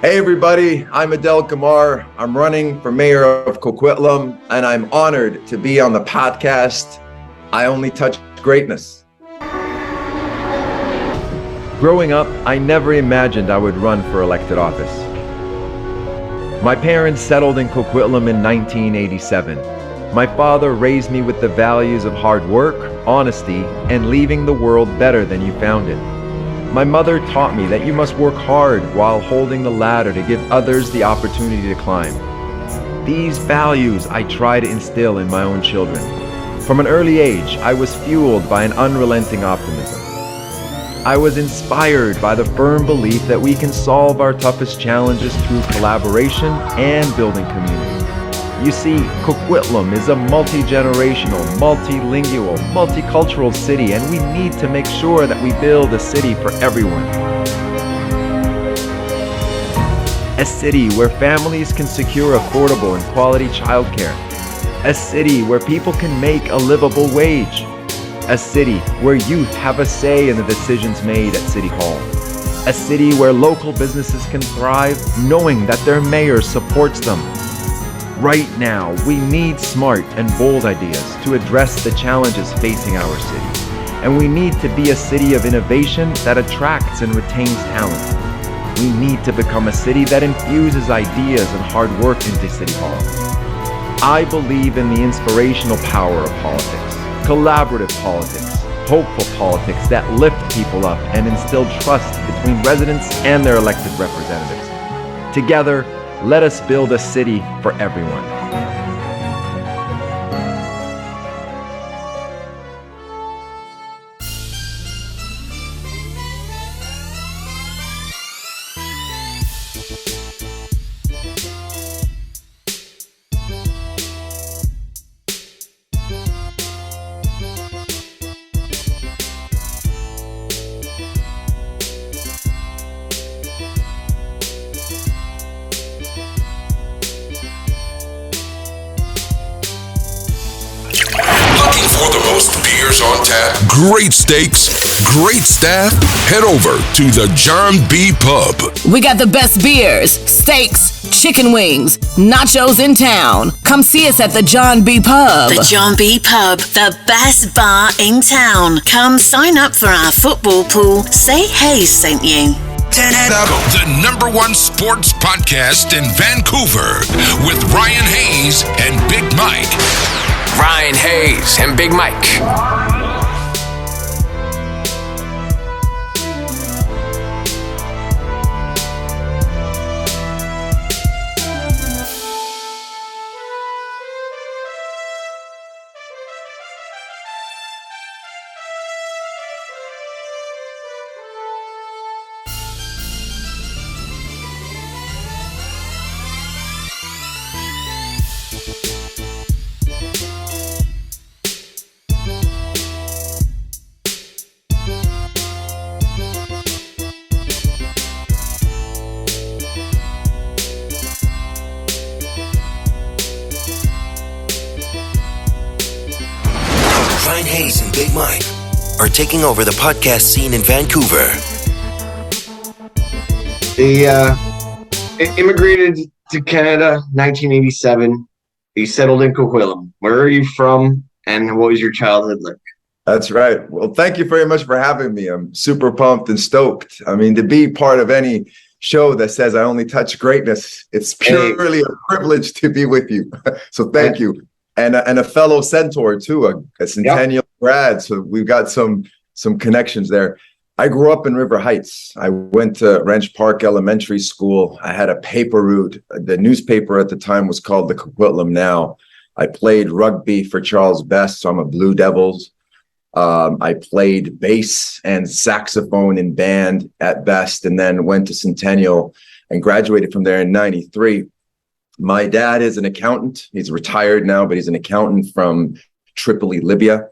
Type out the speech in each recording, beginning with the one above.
Hey everybody, I'm Adel Gamar. I'm running for Mayor of Coquitlam, and I'm honored to be on the podcast, I Only Touch Greatness. Growing up, I never imagined I would run for elected office. My parents settled in Coquitlam in 1987. My father raised me with the values of hard work, honesty, and leaving the world better than you found it. My mother taught me that you must work hard while holding the ladder to give others the opportunity to climb. These values I try to instill in my own children. From an early age, I was fueled by an unrelenting optimism. I was inspired by the firm belief that we can solve our toughest challenges through collaboration and building community. You see, Coquitlam is a multi-generational, multilingual, multicultural city, and we need to make sure that we build a city for everyone. A city where families can secure affordable and quality childcare. A city where people can make a livable wage. A city where youth have a say in the decisions made at City Hall. A city where local businesses can thrive knowing that their mayor supports them. Right now, we need smart and bold ideas to address the challenges facing our city. And we need to be a city of innovation that attracts and retains talent. We need to become a city that infuses ideas and hard work into City Hall. I believe in the inspirational power of politics, collaborative politics, hopeful politics that lift people up and instill trust between residents and their elected representatives. Together, let us build a city for everyone. For the most beers on tap, great steaks, great staff, head over to the John B. Pub. We got the best beers, steaks, chicken wings, nachos in town. Come see us at the John B. Pub. The John B. Pub, the best bar in town. Come sign up for our football pool. Say hey, St. You. Turn it up. The #1 sports podcast in Vancouver with Ryan Hayes and Big Mike. Ryan Hayes and Big Mike. Ryan Hayes and Big Mike are taking over the podcast scene in Vancouver. He immigrated to Canada 1987. He settled in Coquitlam. Where are you from, and what was your childhood like? That's right. Well, thank you very much for having me. I'm super pumped and stoked. I mean, to be part of any show that says I only touch greatness, it's purely a privilege to be with you. So thank you. And a fellow centaur too, a Centennial grad. So we've got some connections there. I grew up in River Heights. I went to Wrench Park Elementary School. I had a paper route. The newspaper at the time was called the Coquitlam Now. I played rugby for Charles Best, so I'm a Blue Devils. I played bass and saxophone in band at Best, and then went to Centennial and graduated from there in '93. My dad is an accountant. He's retired now, but he's an accountant from Tripoli, Libya.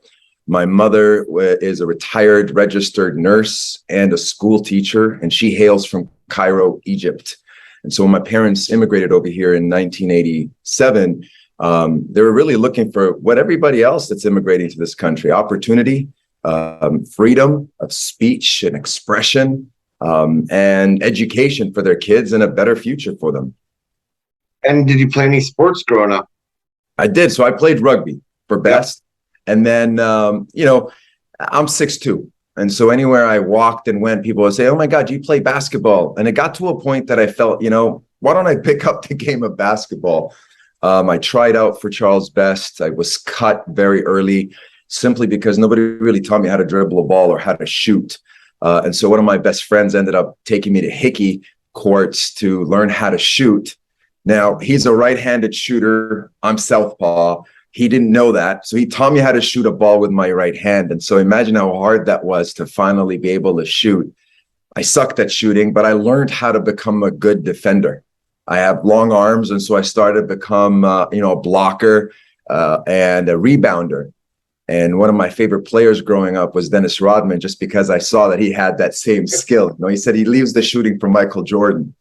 My mother is a retired registered nurse and a school teacher, and she hails from Cairo, Egypt. And so when my parents immigrated over here in 1987, they were really looking for what everybody else that's immigrating to this country: opportunity, freedom of speech and expression, and education for their kids and a better future for them. And did you play any sports growing up? I did. So I played rugby for best. And then, I'm 6'2". And so anywhere I walked and went, people would say, "Oh my God, you play basketball." And it got to a point that I felt, why don't I pick up the game of basketball? I tried out for Charles Best. I was cut very early simply because nobody really taught me how to dribble a ball or how to shoot. And so one of my best friends ended up taking me to Hickey courts to learn how to shoot. Now, he's a right-handed shooter. I'm southpaw. He didn't know that. So he taught me how to shoot a ball with my right hand. And so imagine how hard that was to finally be able to shoot. I sucked at shooting, but I learned how to become a good defender. I have long arms, and so I started to become, a blocker and a rebounder. And one of my favorite players growing up was Dennis Rodman, just because I saw that he had that same skill. He said he leaves the shooting for Michael Jordan,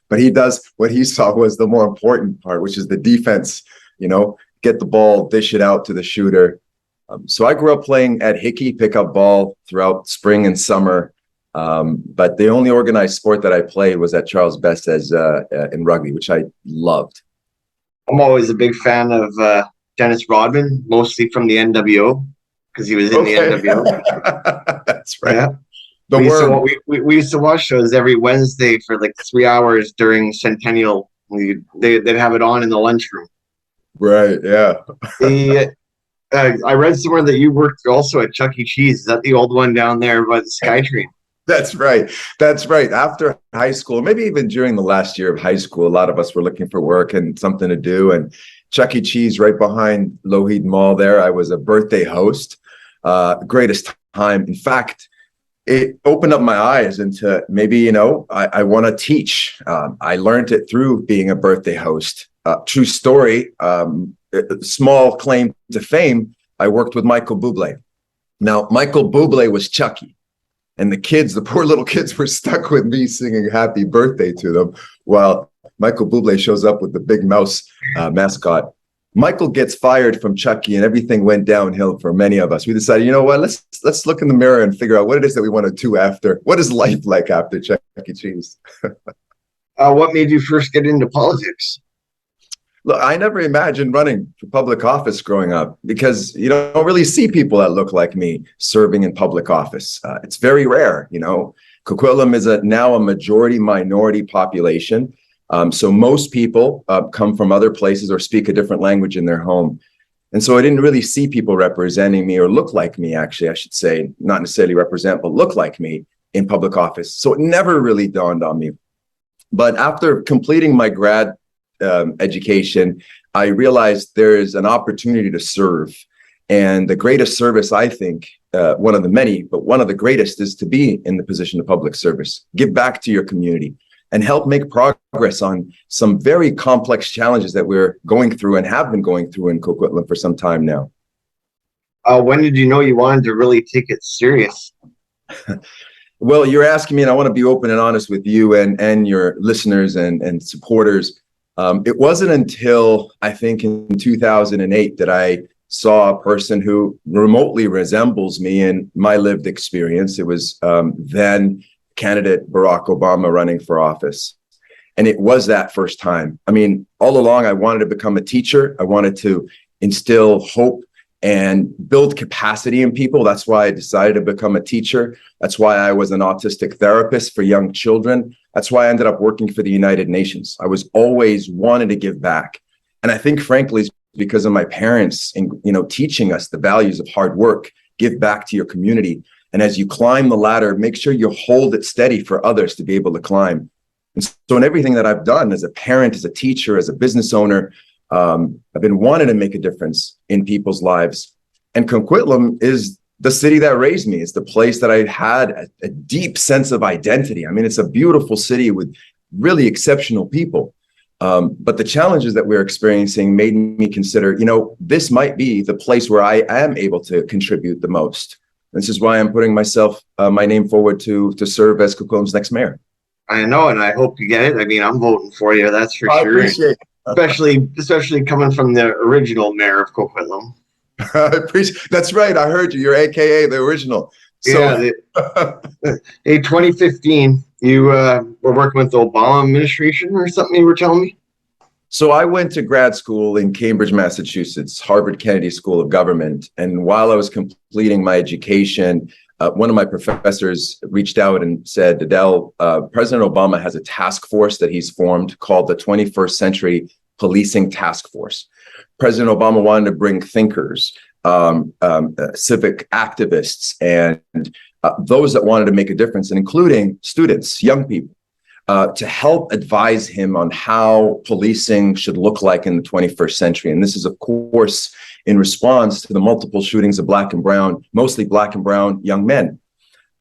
but he does what he saw was the more important part, which is the defense, get the ball, dish it out to the shooter. So I grew up playing at Hickey pickup ball throughout spring and summer. But the only organized sport that I played was at Charles Best in rugby, which I loved. I'm always a big fan of Dennis Rodman, mostly from the NWO, because he was in the NWO. That's right. Yeah. We used to watch those every Wednesday for like 3 hours during Centennial. They'd have it on in the lunchroom. Right. Yeah. I read somewhere that you worked also at Chuck E. Cheese. Is that the old one down there by the SkyTrain? That's right. After high school, maybe even during the last year of high school, a lot of us were looking for work and something to do. And Chuck E. Cheese right behind Lougheed Mall there, I was a birthday host. Greatest time. In fact, it opened up my eyes into maybe, I want to teach. I learned it through being a birthday host. True story, small claim to fame, I worked with Michael Bublé. Now, Michael Bublé was Chucky. And the poor little kids were stuck with me singing happy birthday to them while Michael Bublé shows up with the big mouse mascot. Michael gets fired from Chucky and everything went downhill for many of us. We decided, let's look in the mirror and figure out what it is that we want to do after. What is life like after Chuck E. Cheese? What made you first get into politics? Look, I never imagined running for public office growing up because you don't really see people that look like me serving in public office. It's very rare. Coquitlam is now a majority minority population. So most people come from other places or speak a different language in their home. And so I didn't really see people representing me or look like me, actually, I should say, not necessarily represent, but look like me in public office. So it never really dawned on me. But after completing my grad education, I realized there is an opportunity to serve. And the greatest service, I think, one of the many, but one of the greatest is to be in the position of public service, give back to your community and help make progress on some very complex challenges that we're going through and have been going through in Coquitlam for some time now. When did you know you wanted to really take it serious? Well, you're asking me, and I want to be open and honest with you and your listeners and supporters. It wasn't until I think in 2008 that I saw a person who remotely resembles me in my lived experience. It was then candidate Barack Obama running for office. And it was that first time. I mean, all along, I wanted to become a teacher. I wanted to instill hope and build capacity in people. That's why I decided to become a teacher. That's why I was an autistic therapist for young children. That's why I ended up working for the United Nations. I was always wanting to give back. And I think, frankly, it's because of my parents teaching us the values of hard work, give back to your community. And as you climb the ladder, make sure you hold it steady for others to be able to climb. And so in everything that I've done as a parent, as a teacher, as a business owner, I've been wanting to make a difference in people's lives. And Coquitlam is the city that raised me. It's the place that I had a deep sense of identity. I mean, it's a beautiful city with really exceptional people. But the challenges that we're experiencing made me consider, this might be the place where I am able to contribute the most. This is why I'm putting my name forward to serve as Coquitlam's next mayor. I know, and I hope you get it. I mean, I'm voting for you, that's for sure. I appreciate it. Especially coming from the original mayor of Coquitlam. I appreciate. That's right. I heard you. You're AKA the original. So, Hey, 2015, you were working with the Obama administration or something you were telling me? so I went to grad school in Cambridge, Massachusetts, Harvard Kennedy School of Government. And while I was completing my education, one of my professors reached out and said, Adel, President Obama has a task force that he's formed called the 21st Century Policing Task Force. President Obama wanted to bring thinkers, civic activists, and those that wanted to make a difference, and including students, young people, to help advise him on how policing should look like in the 21st century. And this is, of course, in response to the multiple shootings of Black and brown, mostly Black and brown young men.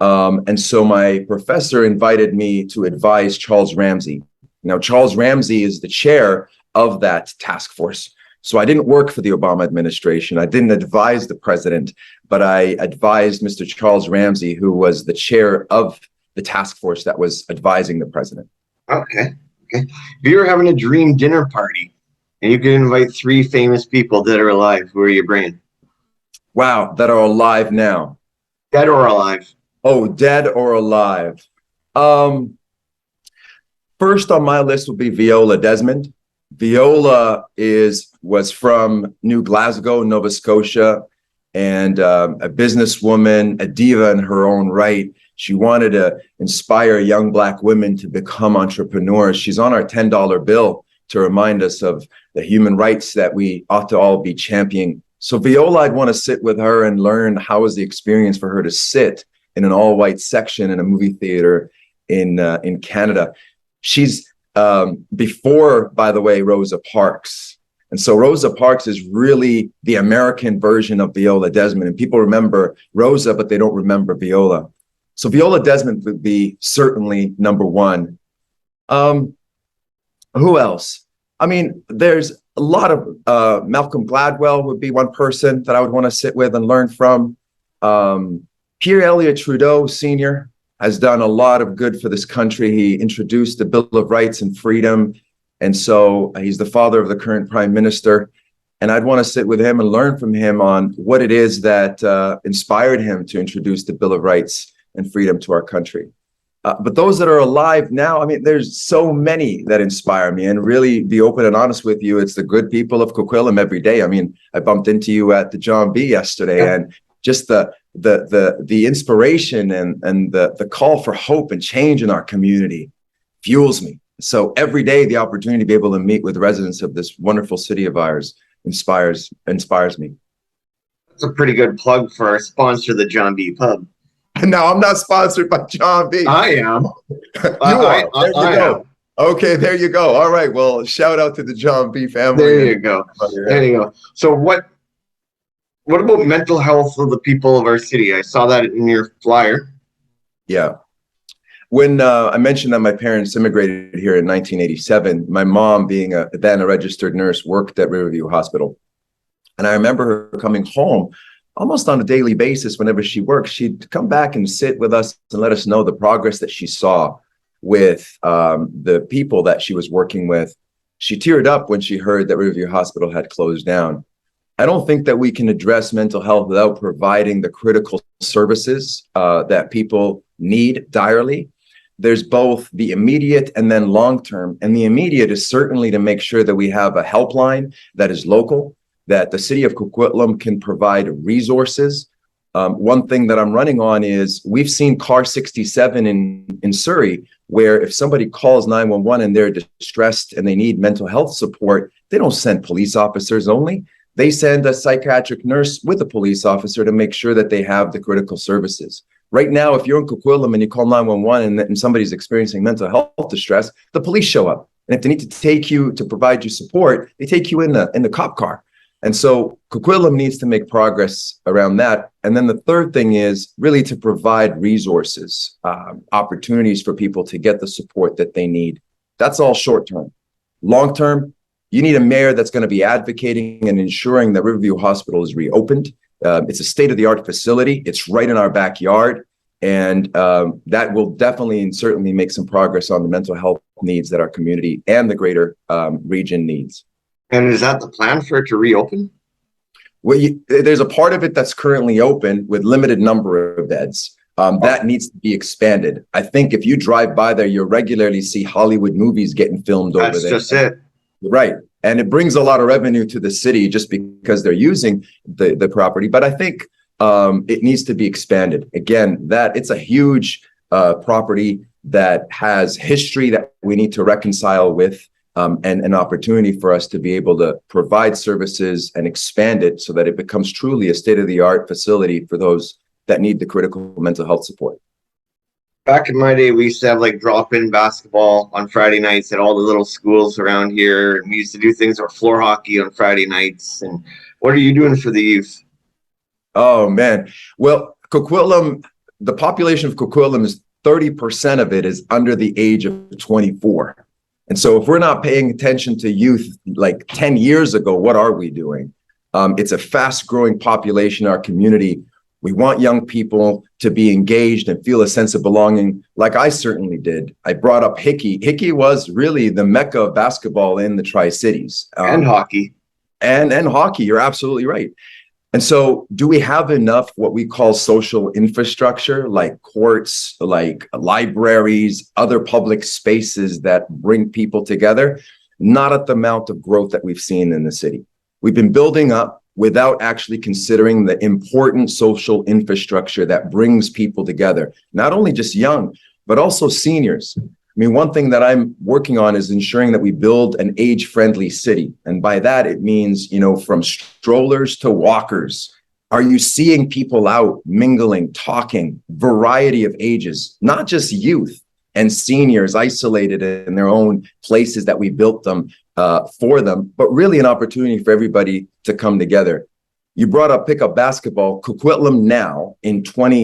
And so my professor invited me to advise Charles Ramsey. Now, Charles Ramsey is the chair of that task force. So I didn't work for the Obama administration. I didn't advise the president, but I advised Mr. Charles Ramsey, who was the chair of the task force that was advising the president. Okay. If you were having a dream dinner party and you could invite 3 famous people dead or alive, who are you bringing? Wow, that are alive now. Dead or alive? Oh, dead or alive. First on my list would be Viola Desmond. Viola was from New Glasgow, Nova Scotia, and a businesswoman, a diva in her own right. She wanted to inspire young Black women to become entrepreneurs. She's on our $10 bill to remind us of the human rights that we ought to all be championing. So Viola, I'd want to sit with her and learn how was the experience for her to sit in an all-white section in a movie theater in Canada. She's before, by the way, Rosa Parks. And so Rosa Parks is really the American version of Viola Desmond. And people remember Rosa, but they don't remember Viola. So Viola Desmond would be certainly number one. Who else? I mean, there's a lot of Malcolm Gladwell would be one person that I would want to sit with and learn from. Pierre Elliott Trudeau Sr. has done a lot of good for this country. He introduced the Bill of Rights and Freedom. And so he's the father of the current prime minister. And I'd want to sit with him and learn from him on what it is that inspired him to introduce the Bill of Rights and Freedom to our country. But those that are alive now, I mean, there's so many that inspire me. And really, be open and honest with you, it's the good people of Coquitlam every day. I mean, I bumped into you at the John B yesterday, and just the inspiration and the call for hope and change in our community fuels me. So every day, the opportunity to be able to meet with residents of this wonderful city of ours inspires me. That's a pretty good plug for our sponsor, the John B. Pub. No, I'm not sponsored by John B. I am. You are. There you go. Okay, there you go. All right. Well, shout out to the John B. family. There you go. There you go. So what about mental health of the people of our city? I saw that in your flyer. Yeah. When I mentioned that my parents immigrated here in 1987, my mom, being then a registered nurse, worked at Riverview Hospital. And I remember her coming home almost on a daily basis. Whenever she worked, she'd come back and sit with us and let us know the progress that she saw with the people that she was working with. She teared up when she heard that Riverview Hospital had closed down. I don't think that we can address mental health without providing the critical services that people need direly. There's both the immediate and then long-term. And the immediate is certainly to make sure that we have a helpline that is local, that the city of Coquitlam can provide resources. One thing that I'm running on is we've seen Car 67 in Surrey, where if somebody calls 911 and they're distressed and they need mental health support, they don't send police officers only. They send a psychiatric nurse with a police officer to make sure that they have the critical services. Right now, if you're in Coquitlam and you call 911 and somebody's experiencing mental health distress, the police show up. And if they need to take you to provide you support, they take you in the cop car. And so Coquitlam needs to make progress around that. And then the third thing is really to provide resources, opportunities for people to get the support that they need. That's all short term. Long term, you need a mayor that's going to be advocating and ensuring that Riverview Hospital is reopened. It's a state-of-the-art facility. It's right in our backyard. And that will definitely and certainly make some progress on the mental health needs that our community and the greater region needs. And is that the plan for it to reopen? There's a part of it that's currently open with limited number of beds. That needs to be expanded. I think if you drive by there, you'll regularly see Hollywood movies getting filmed over there. That's just it. Right. And it brings a lot of revenue to the city just because they're using the property. But I think it needs to be expanded. Again, it's a huge property that has history that we need to reconcile with, and an opportunity for us to be able to provide services and expand it so that it becomes truly a state-of-the-art facility for those that need the critical mental health support. Back in my day, we used to have like drop-in basketball on Friday nights at all the little schools around here. And we used to do things like floor hockey on Friday nights. And what are you doing for the youth? Oh, man. Well, Coquitlam, the population of Coquitlam is 30% of it is under the age of 24. And so if we're not paying attention to youth like 10 years ago, what are we doing? It's a fast-growing population in our community. We want young people to be engaged and feel a sense of belonging, like I certainly did. I brought up Hickey. Hickey was really the mecca of basketball in the Tri-Cities. And hockey. And hockey, you're absolutely right. And so do we have enough what we call social infrastructure, like courts, like libraries, other public spaces that bring people together? Not at the amount of growth that we've seen in the city. We've been building up without actually considering the important social infrastructure that brings people together, not only just young, but also seniors. I mean, one thing that I'm working on is ensuring that we build an age-friendly city. And by that, it means, from strollers to walkers. Are you seeing people out mingling, talking, variety of ages, not just youth and seniors isolated in their own places that we built them for them, but really an opportunity for everybody to come together. You brought up pickup basketball. Coquitlam now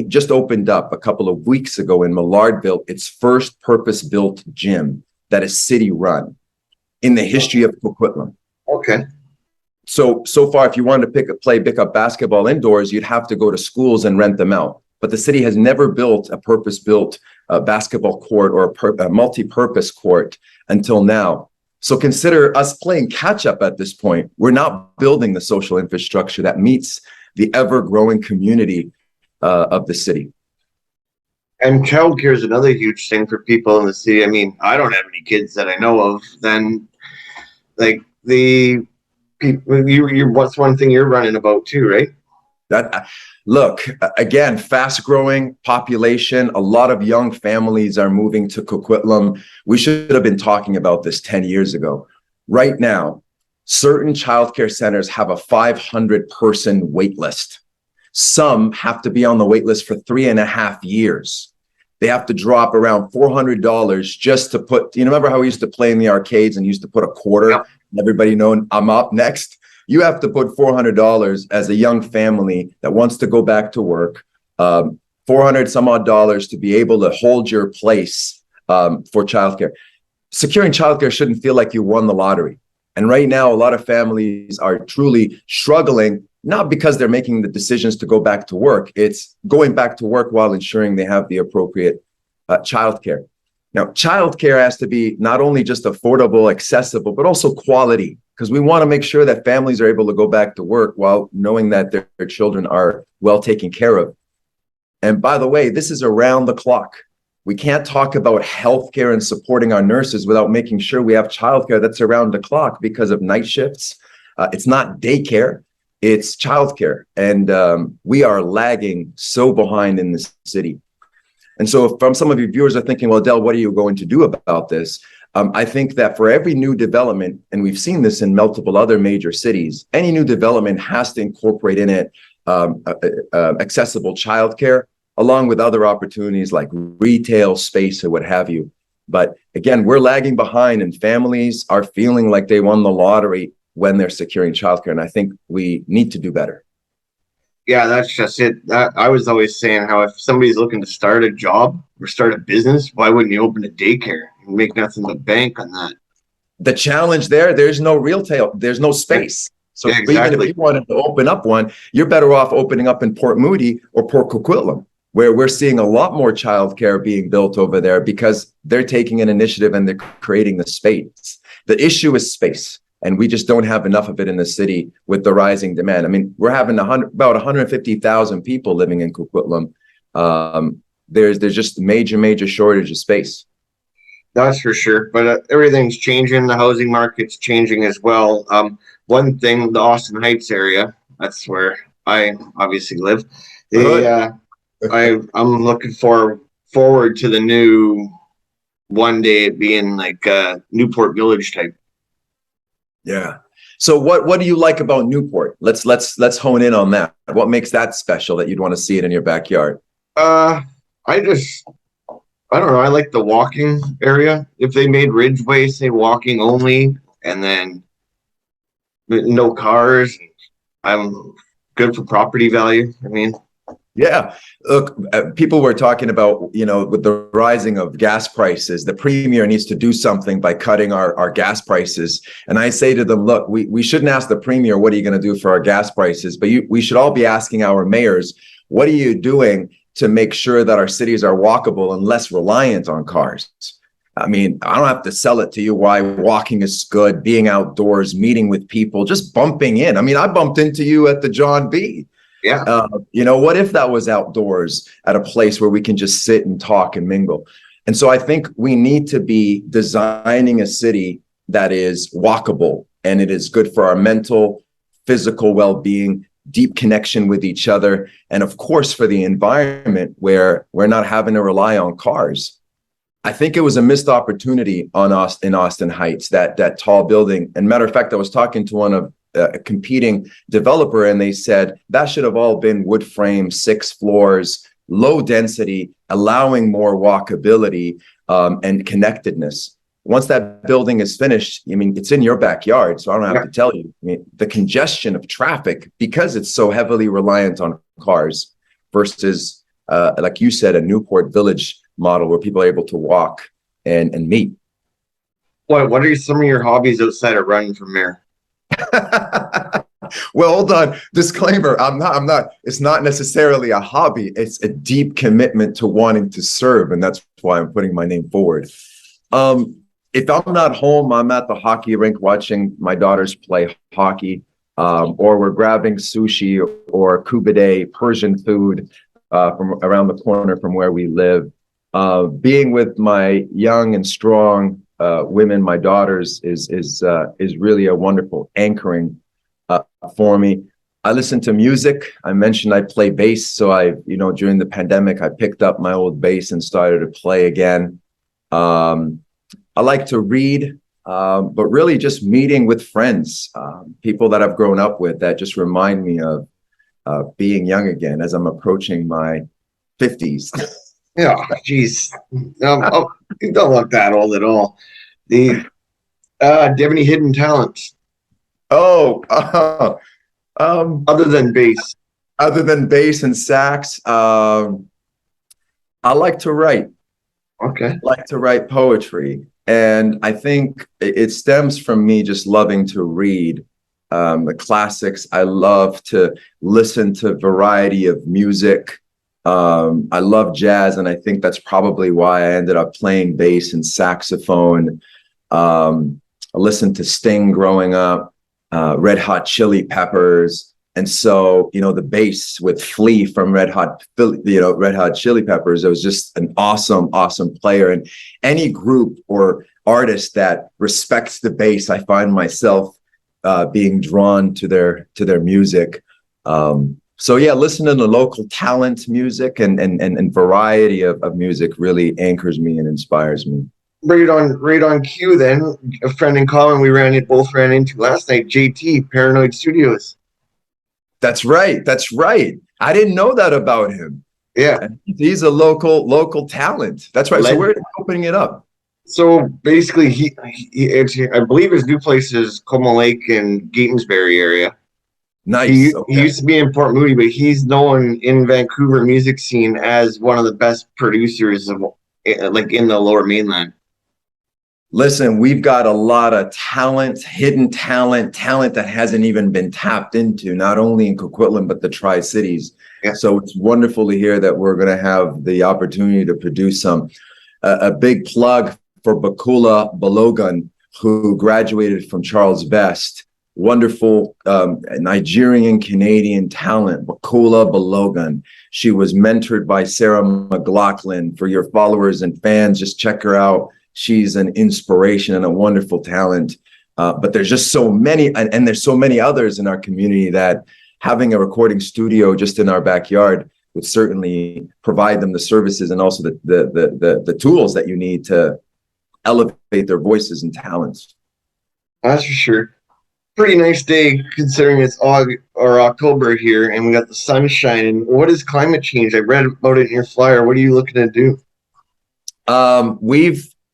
just opened up a couple of weeks ago in Millardville, its first purpose-built gym that is city-run in the history of Coquitlam. Okay. So far, if you wanted to play pickup basketball indoors, you'd have to go to schools and rent them out. But the city has never built a purpose-built basketball court or a multi-purpose court until now. So consider us playing catch up at this point. We're not building the social infrastructure that meets the ever-growing community of the city. And childcare is another huge thing for people in the city. I mean, I don't have any kids that I know of. Then, like the people, what's one thing you're running about too, right? Look, again, fast-growing population. A lot of young families are moving to Coquitlam. We should have been talking about this 10 years ago. Right now, certain childcare centers have a 500-person wait list. Some have to be on the wait list for 3.5 years. They have to drop around $400 just to put, remember how we used to play in the arcades and used to put a quarter, and everybody knowing I'm up next? You have to put $400 as a young family that wants to go back to work, $400 some odd dollars to be able to hold your place for childcare. Securing childcare shouldn't feel like you won the lottery. And right now, a lot of families are truly struggling, not because they're making the decisions to go back to work. It's going back to work while ensuring they have the appropriate childcare. Now, childcare has to be not only just affordable, accessible, but also quality, because we want to make sure that families are able to go back to work while knowing that their children are well taken care of. And by the way, this is around the clock. We can't talk about healthcare and supporting our nurses without making sure we have childcare that's around the clock because of night shifts. It's not daycare, it's childcare. And we are lagging so behind in this city. And so from some of your viewers are thinking, well, Adel, what are you going to do about this? I think that for every new development, and we've seen this in multiple other major cities, any new development has to incorporate in it accessible childcare, along with other opportunities like retail space or what have you. But again, we're lagging behind and families are feeling like they won the lottery when they're securing childcare. And I think we need to do better. Yeah, that's just it. I was always saying how if somebody's looking to start a job or start a business, why wouldn't you open a daycare and make nothing but bank on that? The challenge there's no retail, there's no space. So yeah, exactly. Even if you wanted to open up one, you're better off opening up in Port Moody or Port Coquitlam, where we're seeing a lot more childcare being built over there because they're taking an initiative and they're creating the space. The issue is space. and we just don't have enough of it in the city with the rising demand. I mean, we're having about 150,000 people living in Coquitlam. There's just major shortage of space. That's for sure. But everything's changing. The housing market's changing as well. One thing, the Austin Heights area, that's where I obviously live. I'm looking forward to the new one day it being like Newport Village type. Yeah. So what do you like about Newport? Let's hone in on that. What makes that special that you'd want to see it in your backyard? I don't know. I like the walking area. If they made Ridgeway say walking only, and then no cars, I'm good for property value. I mean, yeah. Look, people were talking about, with the rising of gas prices, the premier needs to do something by cutting our gas prices. And I say to them, look, we shouldn't ask the premier, what are you going to do for our gas prices? But we should all be asking our mayors, what are you doing to make sure that our cities are walkable and less reliant on cars? I mean, I don't have to sell it to you why walking is good, being outdoors, meeting with people, just bumping in. I mean, I bumped into you at the John B. Yeah. What if that was outdoors at a place where we can just sit and talk and mingle? And so I think we need to be designing a city that is walkable, and it is good for our mental, physical well-being, deep connection with each other, and of course for the environment where we're not having to rely on cars. I think it was a missed opportunity in Austin Heights, that tall building. And matter of fact, I was talking to one of a competing developer, and they said that should have all been wood frame, 6 floors, low density, allowing more walkability and connectedness. Once that building is finished, I mean, it's in your backyard, so I don't have to tell you. I mean, the congestion of traffic, because it's so heavily reliant on cars, versus, like you said, a Newport Village model where people are able to walk and meet. What are some of your hobbies outside of running for mayor? Well, hold on. Disclaimer. I'm not, it's not necessarily a hobby. It's a deep commitment to wanting to serve. And that's why I'm putting my name forward. If I'm not home, I'm at the hockey rink watching my daughters play hockey, or we're grabbing sushi or kubide, Persian food, from around the corner from where we live. Being with my young and strong women, my daughters, is really a wonderful anchoring for me. I listen to music. I mentioned I play bass, so during the pandemic, I picked up my old bass and started to play again. I like to read, but really just meeting with friends, people that I've grown up with that just remind me of being young again as I'm approaching my 50s. Yeah, geez. You don't look that old at all. Do you have any hidden talents? Other than bass. Other than bass and sax, I like to write. Okay. I like to write poetry. And I think it stems from me just loving to read the classics. I love to listen to variety of music. I love jazz, and I think that's probably why I ended up playing bass and saxophone. I listened to Sting growing up, Red Hot Chili Peppers. And so, the bass with Flea from Red Hot Chili Peppers, it was just an awesome player. And any group or artist that respects the bass, I find myself being drawn to their music. So yeah, listening to local talent music and variety of music really anchors me and inspires me. Right on cue then, a friend in common we both ran into last night, JT, Paranoid Studios. That's right. I didn't know that about him. Yeah. He's a local talent. That's right. So we're opening it up. So basically he I believe his new place is Como Lake and Gatensbury area. Nice. He used to be in Port Moody, but he's known in Vancouver music scene as one of the best producers of in the Lower Mainland. Listen, we've got a lot of talent, hidden talent that hasn't even been tapped into, not only in Coquitlam, but the Tri-Cities. Yeah. So it's wonderful to hear that we're going to have the opportunity to produce a big plug for Bakula Balogun, who graduated from Charles Best, wonderful Nigerian Canadian talent, Bakola Balogun. She was mentored by Sarah McLaughlin. For your followers and fans, just check her out. She's an inspiration and a wonderful talent. But there's just so many, and there's so many others in our community that having a recording studio just in our backyard would certainly provide them the services and also the tools that you need to elevate their voices and talents. That's for sure. Pretty nice day considering it's October here and we got the sun shining. What is climate change? I read about it in your flyer. What are you looking to do?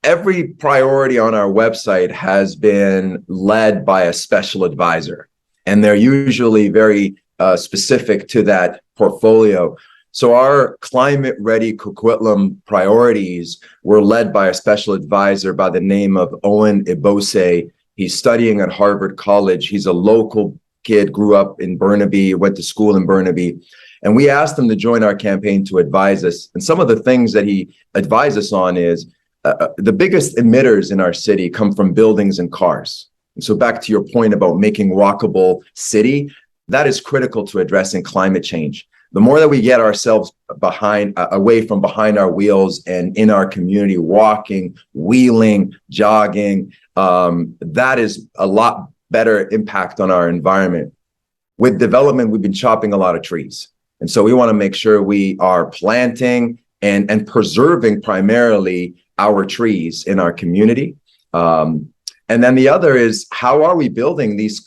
Every priority on our website has been led by a special advisor, and they're usually very specific to that portfolio. So our Climate Ready Coquitlam priorities were led by a special advisor by the name of Owen Ibose. He's studying at Harvard College. He's a local kid, grew up in Burnaby, went to school in Burnaby. And we asked him to join our campaign to advise us. And some of the things that he advised us on is the biggest emitters in our city come from buildings and cars. And so back to your point about making walkable city, that is critical to addressing climate change. The more that we get ourselves away from behind our wheels and in our community, walking, wheeling, jogging, that is a lot better impact on our environment. With development, we've been chopping a lot of trees. And so we want to make sure we are planting and preserving primarily our trees in our community. And then the other is, how are we building these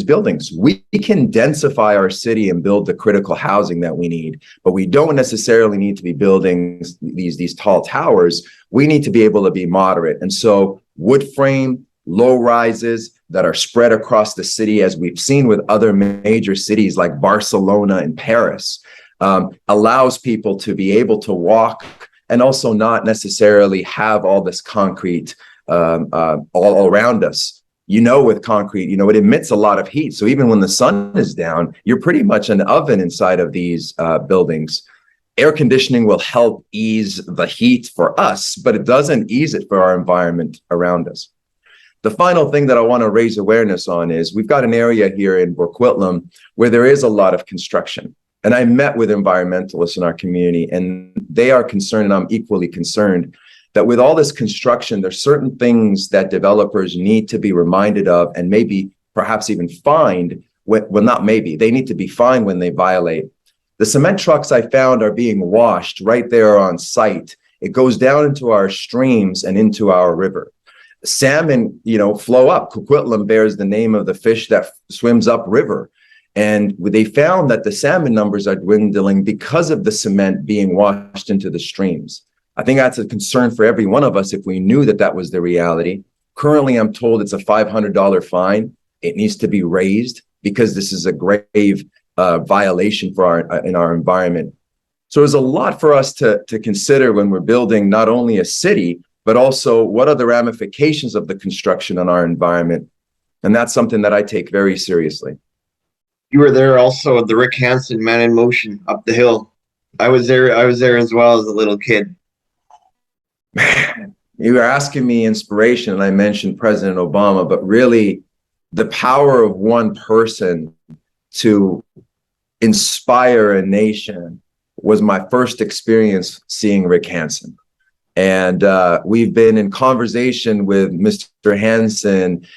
buildings? We can densify our city and build the critical housing that we need, but we don't necessarily need to be building these tall towers. We need to be able to be moderate. And so wood frame, low rises that are spread across the city, as we've seen with other major cities like Barcelona and Paris, allows people to be able to walk and also not necessarily have all this concrete all around us. With concrete, it emits a lot of heat. So even when the sun is down, you're pretty much an oven inside of these buildings. Air conditioning will help ease the heat for us, but it doesn't ease it for our environment around us. The final thing that I want to raise awareness on is we've got an area here in Coquitlam where there is a lot of construction. And I met with environmentalists in our community, and they are concerned, and I'm equally concerned, that with all this construction, there's certain things that developers need to be reminded of and maybe perhaps even fined. They need to be fined when they violate. The cement trucks I found are being washed right there on site. It goes down into our streams and into our river. Salmon, flow up. Coquitlam bears the name of the fish that swims upriver. And they found that the salmon numbers are dwindling because of the cement being washed into the streams. I think that's a concern for every one of us if we knew that that was the reality. Currently, I'm told it's a $500 fine. It needs to be raised because this is a grave violation in our environment. So there's a lot for us to consider when we're building not only a city, but also what are the ramifications of the construction on our environment. And that's something that I take very seriously. You were there also at the Rick Hansen Man in Motion up the hill. I was there as well as a little kid. You were asking me inspiration, and I mentioned President Obama, but really the power of one person to inspire a nation was my first experience seeing Rick Hansen. And we've been in conversation with Mr. Hansen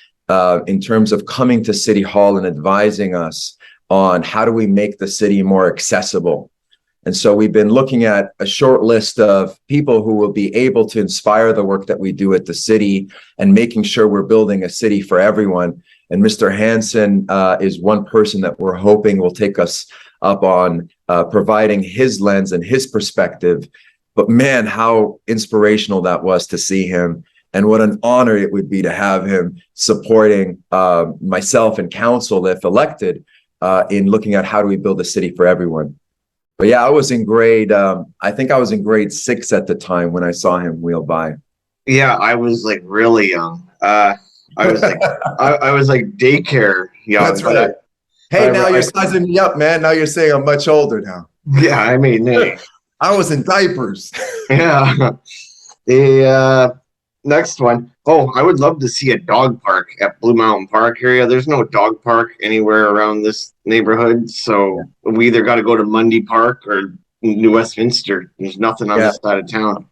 in terms of coming to City Hall and advising us on how do we make the city more accessible. And so we've been looking at a short list of people who will be able to inspire the work that we do at the city and making sure we're building a city for everyone. And Mr. Hansen is one person that we're hoping will take us up on providing his lens and his perspective. But man, how inspirational that was to see him. And what an honor it would be to have him supporting myself and council, if elected, in looking at how do we build a city for everyone. But yeah, I was in grade 6 at the time when I saw him wheel by. Yeah, I was like really young. I was like, I was like daycare young. That's right. Hey, now you're sizing me up, man. Now you're saying I'm much older now. Yeah, I mean, hey. I was in diapers. Yeah. next one. Oh, I would love to see a dog park at Blue Mountain Park area. There's no dog park anywhere around this neighborhood, so we either got to go to Mundy Park or New Westminster. There's nothing on this side of town.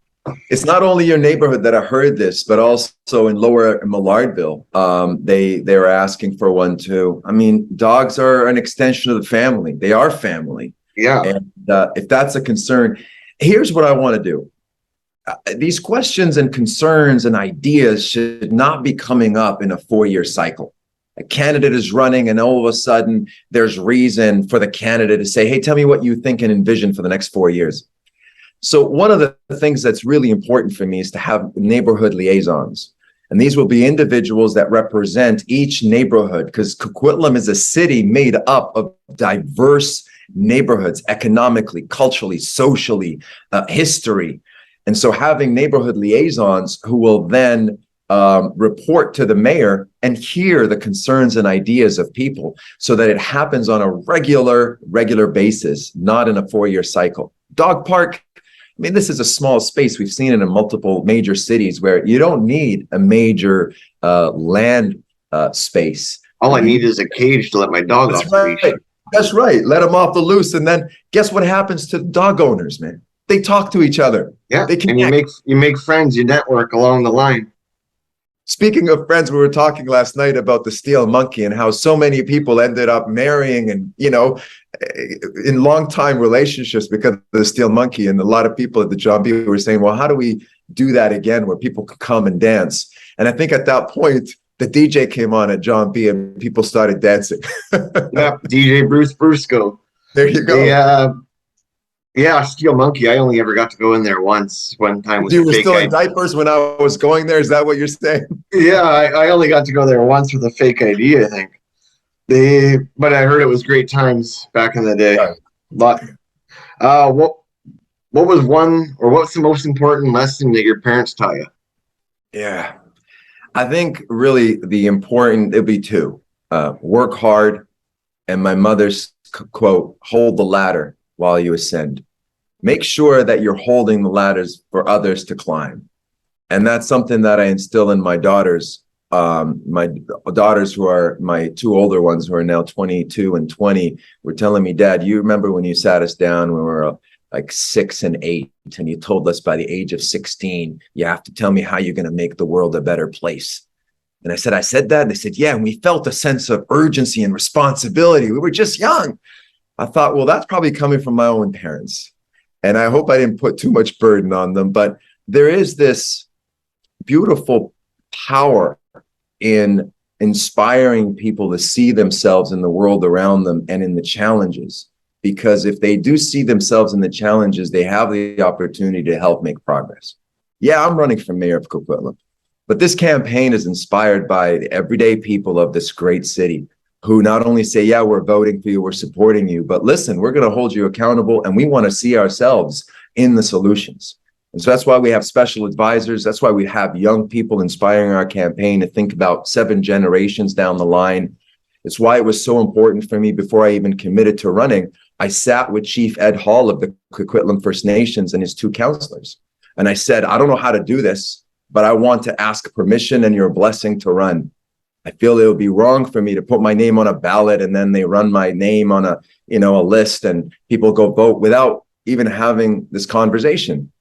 It's not only your neighborhood that I heard this, but also in Lower Millardville, they were asking for one too. I mean, dogs are an extension of the family. They are family. Yeah. And if that's a concern, here's what I want to do. These questions and concerns and ideas should not be coming up in a 4-year cycle. A candidate is running and all of a sudden there's reason for the candidate to say, hey, tell me what you think and envision for the next 4 years. So one of the things that's really important for me is to have neighborhood liaisons. And these will be individuals that represent each neighborhood, because Coquitlam is a city made up of diverse neighborhoods, economically, culturally, socially, history. And so having neighborhood liaisons who will then report to the mayor and hear the concerns and ideas of people so that it happens on a regular basis, not in a 4-year cycle. Dog park, I mean, this is a small space. We've seen it in multiple major cities where you don't need a major land space. All I need is a cage to let my dog off the leash. That's right. Let them off the loose. And then guess what happens to the dog owners, man? They talk to each other. Yeah, they and you make friends, you network along the line. Speaking of friends, we were talking last night about the steel monkey and how so many people ended up marrying and, in long time relationships because of the steel monkey. And a lot of people at the John B were saying, well, how do we do that again where people could come and dance? And I think at that point, the DJ came on at John B and people started dancing. Yeah, DJ Bruce Brusco. There you go. Yeah, Steel Monkey. I only ever got to go in there one time. You were still in diapers when I was going there? Is that what you're saying? Yeah, I only got to go there once with a fake ID, I think. But I heard it was great times back in the day. Right. But what was what's the most important lesson that your parents taught you? Yeah, I think really it'd be two. Work hard, and my mother's quote, hold the ladder while you ascend. Make sure that you're holding the ladders for others to climb. And that's something that I instill in my daughters. My daughters, who are my two older ones, who are now 22 and 20, were telling me, Dad, you remember when you sat us down when we were like 6 and 8, and you told us by the age of 16, you have to tell me how you're going to make the world a better place. And I said that? And they said, yeah. And we felt a sense of urgency and responsibility. We were just young. I thought, well, that's probably coming from my own parents. And I hope I didn't put too much burden on them. But there is this beautiful power in inspiring people to see themselves in the world around them and in the challenges. Because if they do see themselves in the challenges, they have the opportunity to help make progress. Yeah, I'm running for mayor of Coquitlam. But this campaign is inspired by the everyday people of this great city who not only say, yeah, we're voting for you, we're supporting you, but listen, we're going to hold you accountable and we want to see ourselves in the solutions. And so that's why we have special advisors. That's why we have young people inspiring our campaign to think about 7 generations down the line. It's why it was so important for me before I even committed to running. I sat with Chief Ed Hall of the Coquitlam First Nations and his 2 counselors. And I said, I don't know how to do this, but I want to ask permission and your blessing to run. I feel it would be wrong for me to put my name on a ballot and then they run my name on a list and people go vote without even having this conversation.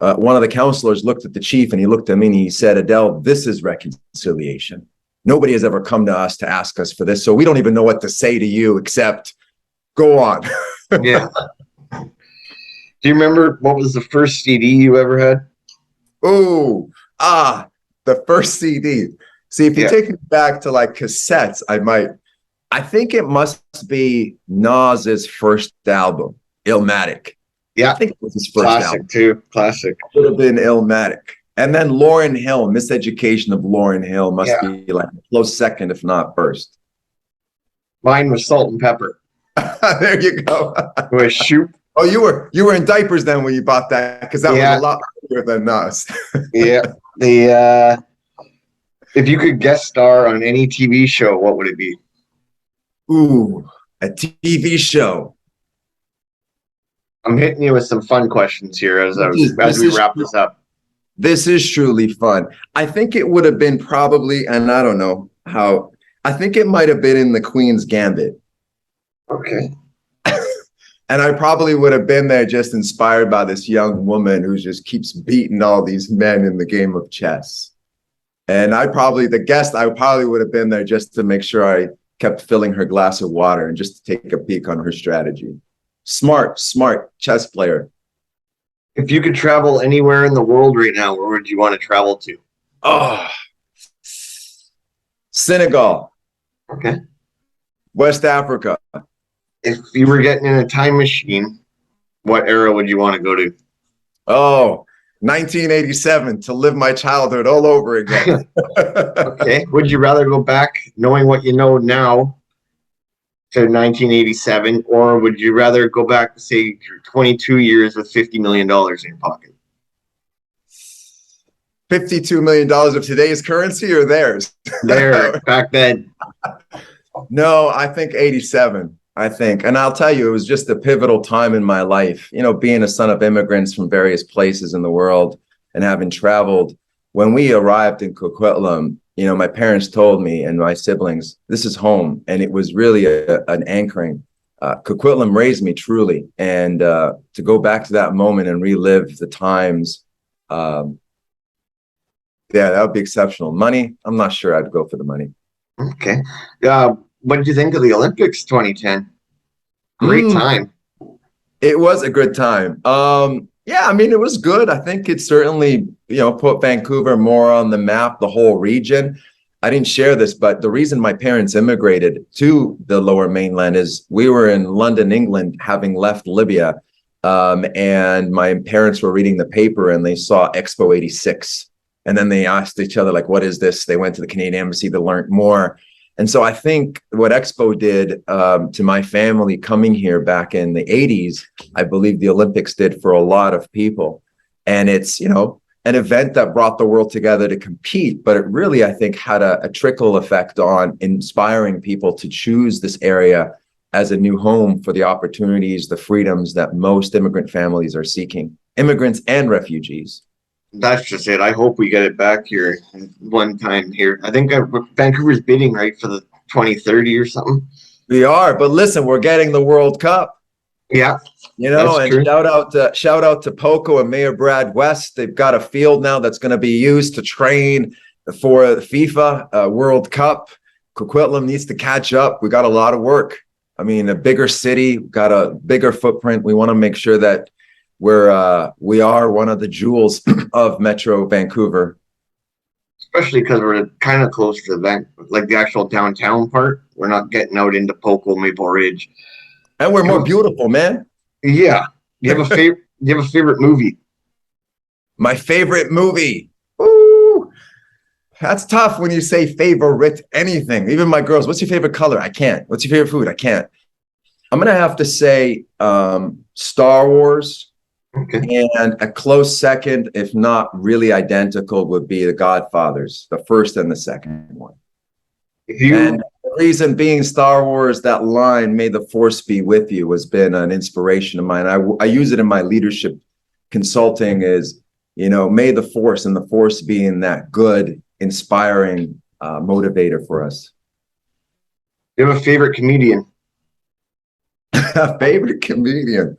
One of the counselors looked at the chief and he looked at me and he said, Adel, this is reconciliation. Nobody has ever come to us to ask us for this. So we don't even know what to say to you except go on. Yeah. Do you remember what was the first CD you ever had? The first CD. See, if you take me back to like cassettes, I think it must be Nas's first album, Illmatic. Yeah. I think it was his first album. Classic. It would have been Illmatic. And then Lauryn Hill, Miseducation of Lauryn Hill must be like a close second, if not first. Mine was Salt and Pepper. There you go. With Shoop. Oh, you were in diapers then when you bought that, because that was a lot earlier than Nas. Yeah. If you could guest star on any TV show, what would it be? Ooh, a TV show. I'm hitting you with some fun questions here as we wrap this up. This is truly fun. I think it would have been probably, and I don't know how, I think it might have been in the Queen's Gambit. Okay. And I probably would have been there just inspired by this young woman who just keeps beating all these men in the game of chess. And I probably would have been there just to make sure I kept filling her glass of water and just to take a peek on her strategy. Smart chess player. If you could travel anywhere in the world right now, where would you want to travel to? Oh, Senegal. Okay. West Africa. If you were getting in a time machine, what era would you want to go to? Oh, 1987 to live my childhood all over again. Okay. Would you rather go back knowing what you know now to 1987, or would you rather go back, say, 22 years with $50 million in your pocket? $52 million of today's currency or theirs? There, back then. No, I think 87. And I'll tell you, it was just a pivotal time in my life, being a son of immigrants from various places in the world and having traveled. When we arrived in Coquitlam, my parents told me and my siblings, this is home. And it was really an anchoring. Coquitlam raised me truly. And to go back to that moment and relive the times, that would be exceptional. Money, I'm not sure I'd go for the money. Okay. What did you think of the Olympics 2010? Great time. It was a good time. Yeah, I mean, it was good. I think it certainly, put Vancouver more on the map, the whole region. I didn't share this, but the reason my parents immigrated to the Lower Mainland is we were in London, England, having left Libya. And my parents were reading the paper and they saw Expo 86. And then they asked each other, like, what is this? They went to the Canadian Embassy to learn more. And so I think what Expo did to my family coming here back in the 80s, I believe the Olympics did for a lot of people. And it's, an event that brought the world together to compete, but it really, I think, had a trickle effect on inspiring people to choose this area as a new home for the opportunities, the freedoms that most immigrant families are seeking, immigrants and refugees. That's just it. I hope we get it back here one time here. I think Vancouver's bidding right for the 2030 or something. We are, but listen, we're getting the World Cup. Yeah, and true. shout out to Poco and Mayor Brad West. They've got a field now that's going to be used to train for FIFA World Cup. Coquitlam needs to catch up. We got a lot of work. I mean, a bigger city, got a bigger footprint. We want to make sure that we are one of the jewels of Metro Vancouver. Especially because we're kind of close to the actual downtown part. We're not getting out into Poco, Maple Ridge. And we're more beautiful, man. Yeah. You have a favorite movie? My favorite movie. Ooh, that's tough when you say favorite anything. Even my girls, what's your favorite color? I can't. What's your favorite food? I can't. I'm going to have to say Star Wars. Okay. And a close second, if not really identical, would be The Godfathers, the first and the second one. And the reason being Star Wars, that line, may the force be with you, has been an inspiration of mine. I use it in my leadership consulting is, may the force, and the force being that good, inspiring motivator for us. You have a favorite comedian? A favorite comedian?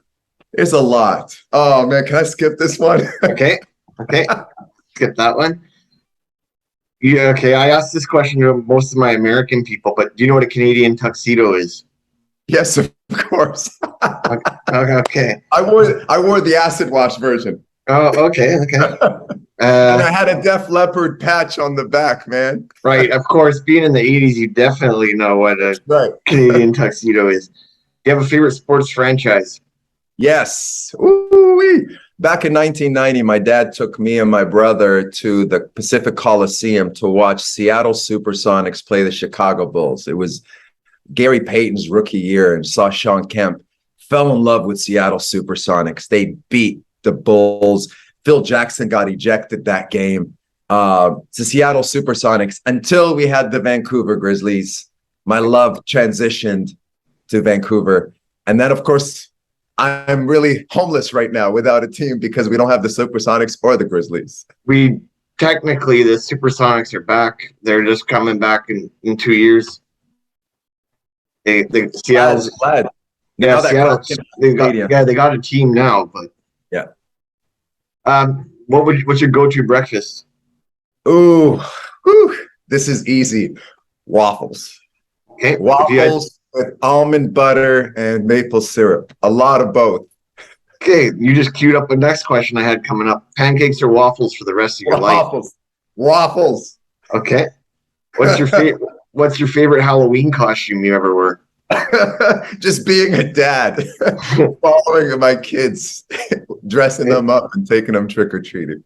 There's a lot. Oh, man, can I skip this one? Okay. Skip that one. Yeah, okay. I asked this question to most of my American people, but do you know what a Canadian tuxedo is? Yes, of course. Okay. I wore the acid wash version. Oh, okay. And I had a Def Leppard patch on the back, man. Right. Of course, being in the 80s, you definitely know what a Canadian tuxedo is. Do you have a favorite sports franchise? Yes. Ooh-wee. Back in 1990, my dad took me and my brother to the Pacific Coliseum to watch Seattle Supersonics play the Chicago Bulls. It was Gary Payton's rookie year, and saw Sean Kemp. Fell in love with Seattle Supersonics. They beat the Bulls. Phil Jackson got ejected that game. To Seattle Supersonics until we had the Vancouver Grizzlies. My love transitioned to Vancouver. And then, of course, I'm really homeless right now without a team because we don't have the Supersonics or the Grizzlies. We technically, the Supersonics are back. They're just coming back in 2 years. Seattle's Glad. yeah, Now that Seattle. stadium. They got a team now, but Yeah. What's your go-to breakfast? Ooh, whew, this is easy. Waffles. Okay, Waffles with almond butter and maple syrup. A lot of both. okay, you just queued up the next question I had coming up. Pancakes or waffles for the rest of your life? Waffles. Waffles. Okay. What's your favorite? What's your favorite Halloween costume you ever wore? Just being a dad, following my kids, dressing them up and taking them trick or treating.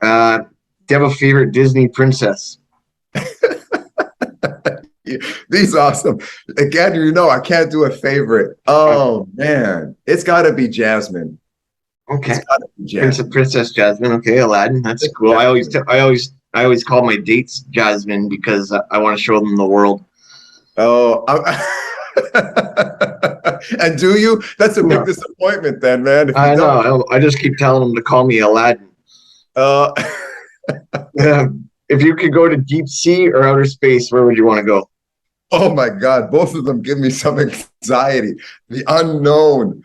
Do you have a favorite Disney princess? These awesome. Again, I can't do a favorite. Oh man, it's got to be Jasmine. Okay, It's gotta be Jasmine. Princess Jasmine. Okay, Aladdin. That's cool. I always call my dates Jasmine because I want to show them the world. Oh, and do you? That's a big disappointment, then, man. If you I don't. know. I just keep telling them to call me Aladdin. If you could go to deep sea or outer space, where would you want to go? Oh my God, both of them give me some anxiety. The unknown.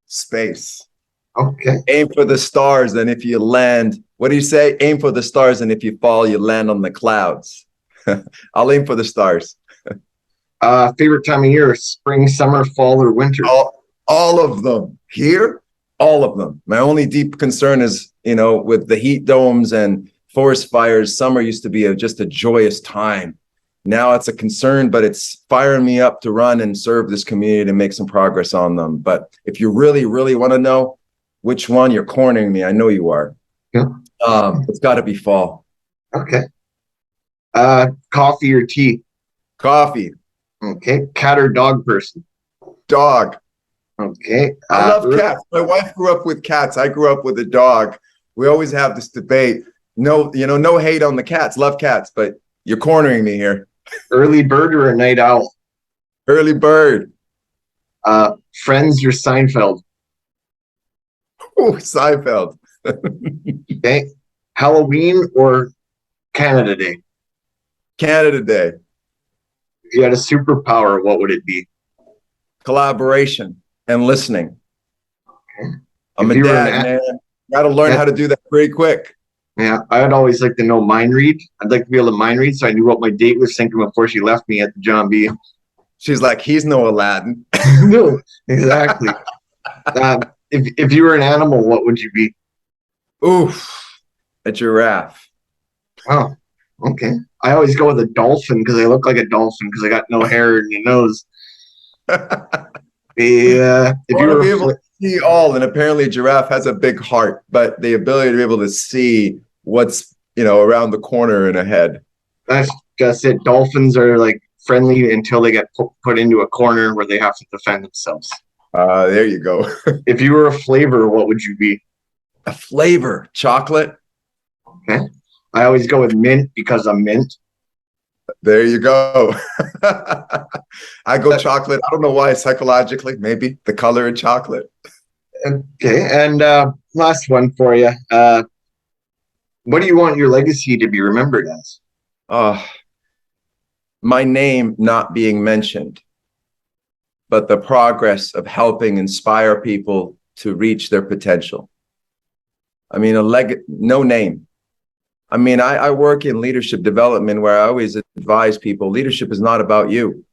Space. Okay. Aim for the stars, and if you land, what do you say? Aim for the stars, and if you fall, you land on the clouds. I'll aim for the stars. Favorite time of year: spring, summer, fall, or winter? All of them. Here, all of them. My only deep concern is, with the heat domes and forest fires, summer used to be just a joyous time. Now it's a concern, but it's firing me up to run and serve this community and make some progress on them. But if you really, really want to know which one, you're cornering me. I know you are. Yeah. It's got to be fall. Okay. Coffee or tea? Coffee. Okay. Cat or dog person? Dog. Okay. I love cats. My wife grew up with cats. I grew up with a dog. We always have this debate. No hate on the cats. Love cats, but you're cornering me here. Early bird or a night owl? Early bird. Friends or Seinfeld? Oh, Seinfeld. Okay. Halloween or Canada Day? Canada Day. If you had a superpower, what would it be? Collaboration and listening. Okay. I'm If a you were dad, man. Got to learn how to do that pretty quick. Yeah, I'd always like to know mind read. I'd like to be able to mind read so I knew what my date was thinking before she left me at the John B. She's like, he's no Aladdin. No, exactly. If you were an animal, what would you be? Oof, a giraffe. Oh, okay. I always go with a dolphin because I look like a dolphin because I got no hair and your nose. If you were able to see all, and apparently a giraffe has a big heart, but the ability to be able to see what's around the corner and ahead. That's just it. Dolphins are like friendly until they get put into a corner where they have to defend themselves. There you go. If you were a flavor, what would you be? A flavor, chocolate. Okay. I always go with mint because I'm mint. There you go. I go chocolate. I don't know why, psychologically, maybe the color of chocolate. Okay. And last one for you. What do you want your legacy to be remembered as? My name not being mentioned, but the progress of helping inspire people to reach their potential. I mean, no name. I mean, I work in leadership development where I always advise people, leadership is not about you.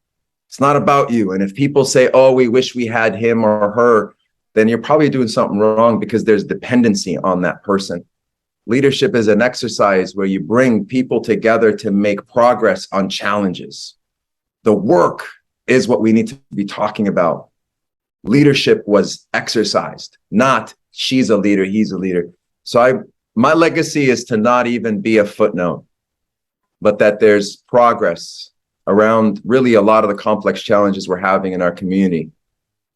It's not about you. And if people say, oh, we wish we had him or her, then you're probably doing something wrong because there's dependency on that person. Leadership is an exercise where you bring people together to make progress on challenges. The work is what we need to be talking about. Leadership was exercised, not she's a leader, he's a leader. So my legacy is to not even be a footnote, but that there's progress around really a lot of the complex challenges we're having in our community.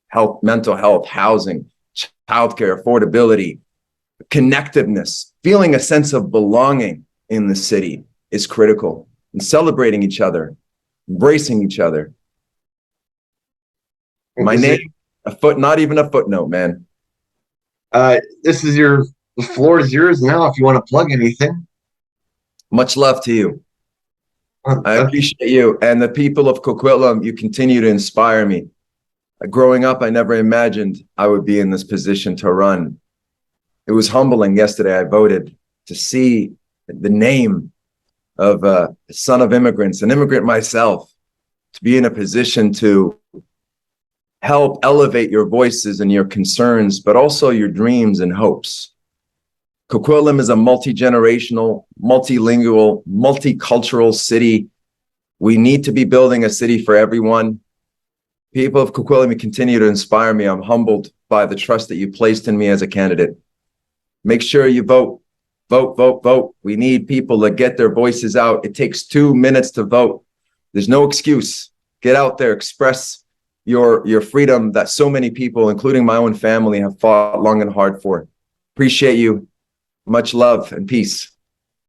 Health, mental health, housing, childcare, affordability, connectiveness, feeling a sense of belonging in the city is critical. And celebrating each other, embracing each other. My name, not even a footnote, man. This is the floor is yours now if you want to plug anything. Much love to you. I appreciate you. And the people of Coquitlam, you continue to inspire me. Growing up, I never imagined I would be in this position to run. It was humbling yesterday. I voted to see the name of a son of immigrants, an immigrant myself, to be in a position to help elevate your voices and your concerns, but also your dreams and hopes. Coquitlam is a multi-generational, multilingual, multicultural city. We need to be building a city for everyone. People of Coquitlam, you continue to inspire me. I'm humbled by the trust that you placed in me as a candidate. Make sure you vote. Vote, vote, vote. We need people to get their voices out. It takes 2 minutes to vote. There's no excuse. Get out there, express your freedom that so many people, including my own family, have fought long and hard for. Appreciate you. Much love and peace.